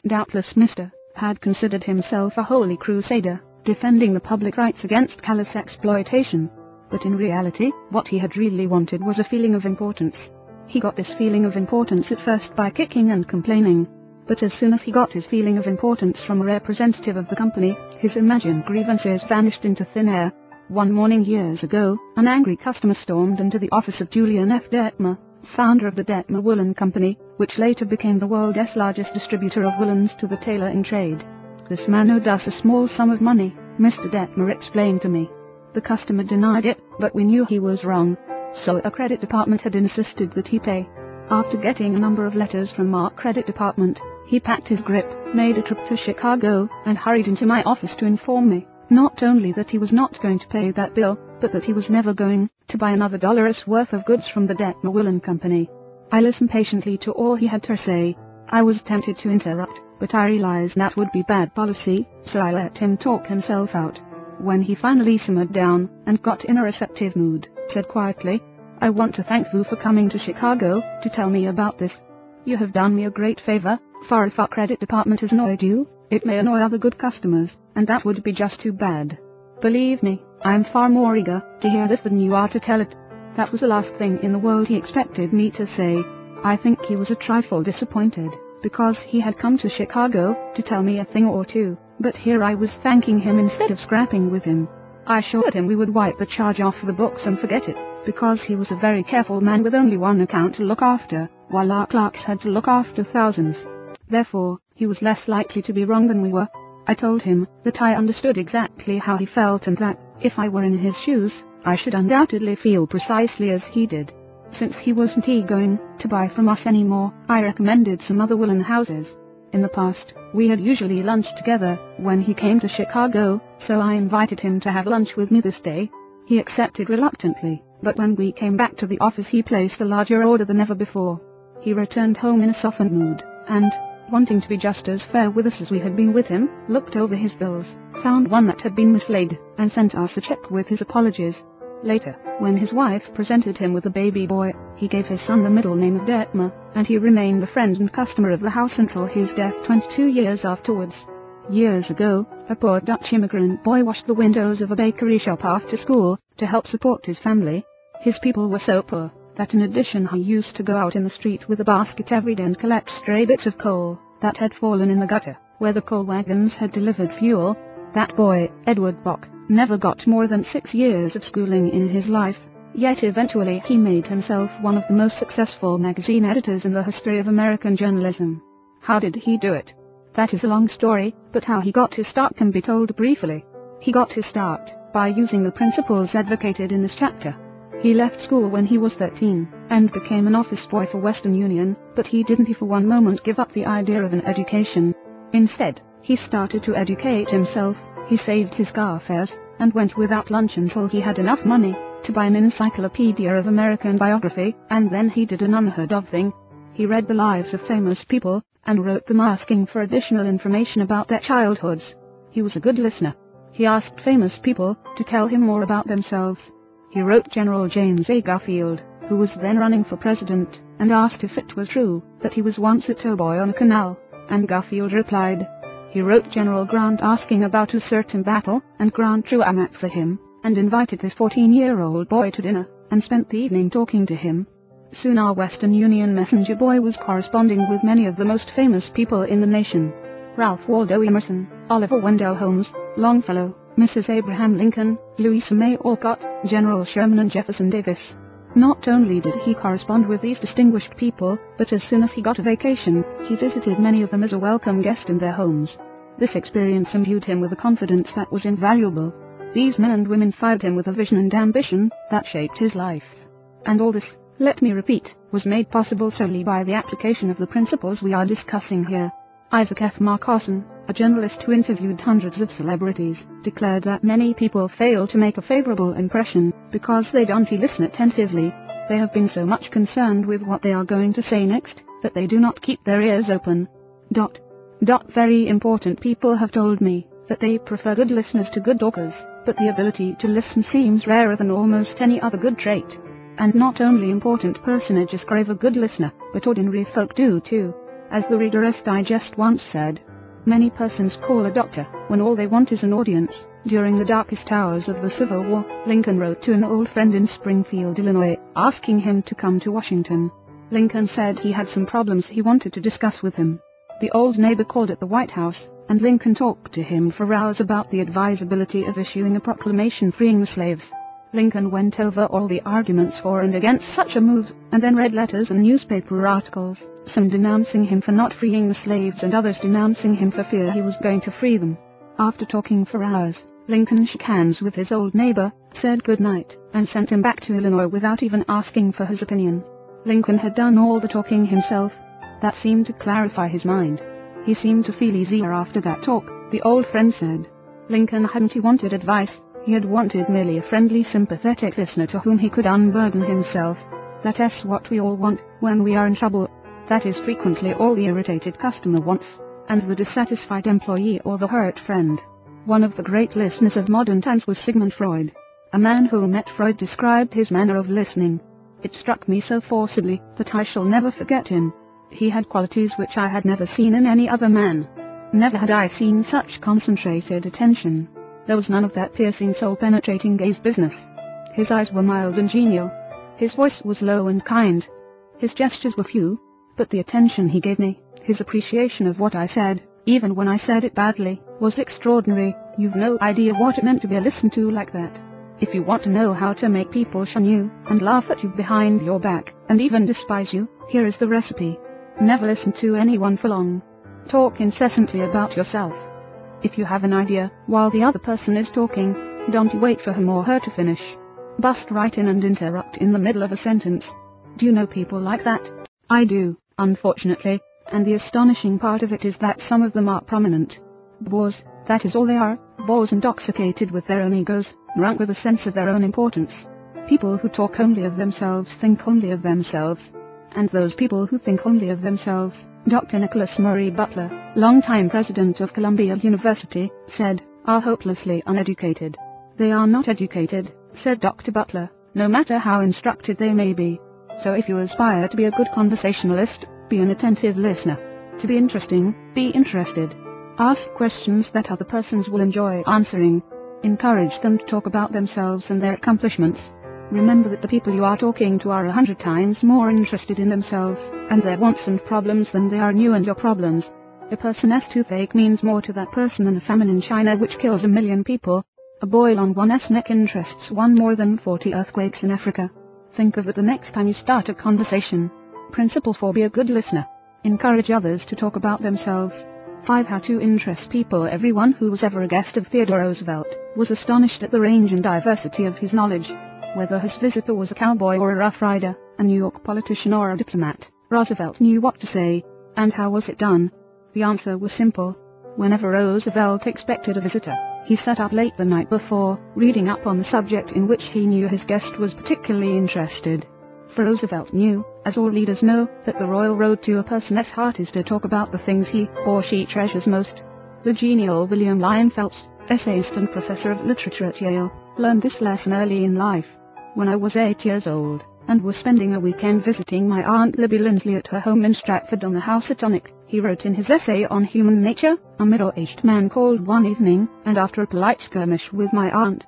Doubtless Mr. had considered himself a holy crusader, defending the public rights against callous exploitation. But in reality, what he had really wanted was a feeling of importance. He got this feeling of importance at first by kicking and complaining. But as soon as he got his feeling of importance from a representative of the company, his imagined grievances vanished into thin air. One morning years ago, an angry customer stormed into the office of Julian F. Detmer, founder of the Detmer Woolen Company, which later became the world's largest distributor of woolens to the tailoring trade. "This man owed us a small sum of money," Mr. Detmer explained to me. The customer denied it, but we knew he was wrong. So our credit department had insisted that he pay. After getting a number of letters from our credit department, he packed his grip, made a trip to Chicago, and hurried into my office to inform me, not only that he was not going to pay that bill, but that he was never going to buy another $1's worth of goods from the Detmer Woolen Company. I listened patiently to all he had to say. I was tempted to interrupt, but I realized that would be bad policy, so I let him talk himself out. When he finally simmered down, and got in a receptive mood, said quietly, "I want to thank you for coming to Chicago to tell me about this. You have done me a great favor, for if our credit department has annoyed you, it may annoy other good customers, and that would be just too bad. Believe me, I am far more eager to hear this than you are to tell it." That was the last thing in the world he expected me to say. I think he was a trifle disappointed, because he had come to Chicago to tell me a thing or two, but here I was thanking him instead of scrapping with him. I assured him we would wipe the charge off the books and forget it, because he was a very careful man with only one account to look after, while our clerks had to look after thousands. Therefore, he was less likely to be wrong than we were. I told him that I understood exactly how he felt and that, if I were in his shoes, I should undoubtedly feel precisely as he did. Since he wasn't going to buy from us anymore, I recommended some other woolen houses. In the past, we had usually lunched together when he came to Chicago, so I invited him to have lunch with me this day. He accepted reluctantly, but when we came back to the office he placed a larger order than ever before. He returned home in a softened mood, and, wanting to be just as fair with us as we had been with him, looked over his bills, found one that had been mislaid, and sent us a check with his apologies. Later, when his wife presented him with a baby boy, he gave his son the middle name of Detmer, and he remained a friend and customer of the house until his death 22 years afterwards. Years ago, a poor Dutch immigrant boy washed the windows of a bakery shop after school, to help support his family. His people were so poor, that in addition he used to go out in the street with a basket every day and collect stray bits of coal, that had fallen in the gutter, where the coal wagons had delivered fuel. That boy, Edward Bok, never got more than 6 years of schooling in his life, yet eventually he made himself one of the most successful magazine editors in the history of American journalism. How did he do it? That is a long story, but how he got his start can be told briefly. He got his start by using the principles advocated in this chapter. He left school when he was 13, and became an office boy for Western Union, but he didn't for one moment give up the idea of an education. Instead, he started to educate himself. He saved his car fares, and went without lunch until he had enough money to buy an encyclopedia of American biography, and then he did an unheard of thing. He read the lives of famous people, and wrote them asking for additional information about their childhoods. He was a good listener. He asked famous people to tell him more about themselves. He wrote General James A. Garfield, who was then running for president, and asked if it was true that he was once a towboy on a canal, and Garfield replied. He wrote General Grant asking about a certain battle, and Grant drew a map for him, and invited this 14-year-old boy to dinner, and spent the evening talking to him. Soon our Western Union messenger boy was corresponding with many of the most famous people in the nation. Ralph Waldo Emerson, Oliver Wendell Holmes, Longfellow, Mrs. Abraham Lincoln, Louisa May Alcott, General Sherman and Jefferson Davis. Not only did he correspond with these distinguished people, but as soon as he got a vacation, he visited many of them as a welcome guest in their homes. This experience imbued him with a confidence that was invaluable. These men and women fired him with a vision and ambition that shaped his life. And all this, let me repeat, was made possible solely by the application of the principles we are discussing here. Isaac F. Marcosson, a journalist who interviewed hundreds of celebrities, declared that many people fail to make a favorable impression because they don't listen attentively. They have been so much concerned with what they are going to say next, that they do not keep their ears open. Very important people have told me that they prefer good listeners to good talkers, but the ability to listen seems rarer than almost any other good trait. And not only important personages crave a good listener, but ordinary folk do too. As the Reader's Digest once said, many persons call a doctor when all they want is an audience. During the darkest hours of the Civil War, Lincoln wrote to an old friend in Springfield, Illinois, asking him to come to Washington. Lincoln said he had some problems he wanted to discuss with him. The old neighbor called at the White House, and Lincoln talked to him for hours about the advisability of issuing a proclamation freeing the slaves. Lincoln went over all the arguments for and against such a move, and then read letters and newspaper articles, some denouncing him for not freeing the slaves and others denouncing him for fear he was going to free them. After talking for hours, Lincoln shook hands with his old neighbor, said good night, and sent him back to Illinois without even asking for his opinion. Lincoln had done all the talking himself. That seemed to clarify his mind. He seemed to feel easier after that talk, the old friend said. Lincoln hadn't wanted advice, he had wanted merely a friendly, sympathetic listener to whom he could unburden himself. That's what we all want when we are in trouble. That is frequently all the irritated customer wants, and the dissatisfied employee or the hurt friend. One of the great listeners of modern times was Sigmund Freud. A man who met Freud described his manner of listening. It struck me so forcibly that I shall never forget him. He had qualities which I had never seen in any other man. Never had I seen such concentrated attention. There was none of that piercing, soul-penetrating gaze business. His eyes were mild and genial. His voice was low and kind. His gestures were few, but the attention he gave me, his appreciation of what I said, even when I said it badly, was extraordinary. You've no idea what it meant to be listened to like that. If you want to know how to make people shun you, and laugh at you behind your back, and even despise you, here is the recipe. Never listen to anyone for long. Talk incessantly about yourself. If you have an idea, while the other person is talking, don't wait for him or her to finish. Bust right in and interrupt in the middle of a sentence. Do you know people like that? I do, unfortunately, and the astonishing part of it is that some of them are prominent. Bores, that is all they are, bores intoxicated with their own egos, drunk with a sense of their own importance. People who talk only of themselves think only of themselves. And those people who think only of themselves, Dr. Nicholas Murray Butler, longtime president of Columbia University, said, are hopelessly uneducated. They are not educated, said Dr. Butler, no matter how instructed they may be. So if you aspire to be a good conversationalist, be an attentive listener. To be interesting, be interested. Ask questions that other persons will enjoy answering. Encourage them to talk about themselves and their accomplishments. Remember that the people you are talking to are 100 times more interested in themselves and their wants and problems than they are in you and your problems. A person's toothache means more to that person than a famine in China which kills 1 million people. A boil on one's neck interests one more than 40 earthquakes in Africa. Think of it the next time you start a conversation. Principle 4: be a good listener. Encourage others to talk about themselves. 5. How to interest people. Everyone who was ever a guest of Theodore Roosevelt was astonished at the range and diversity of his knowledge. Whether his visitor was a cowboy or a rough rider, a New York politician or a diplomat, Roosevelt knew what to say. And how was it done? The answer was simple. Whenever Roosevelt expected a visitor, he sat up late the night before, reading up on the subject in which he knew his guest was particularly interested. For Roosevelt knew, as all leaders know, that the royal road to a person's heart is to talk about the things he or she treasures most. The genial William Lyon Phelps, essayist and professor of literature at Yale, learned this lesson early in life. When I was 8 years old, and was spending a weekend visiting my Aunt Libby Lindsley at her home in Stratford on the Housatonic, he wrote in his essay on human nature, a middle-aged man called one evening, and after a polite skirmish with my aunt,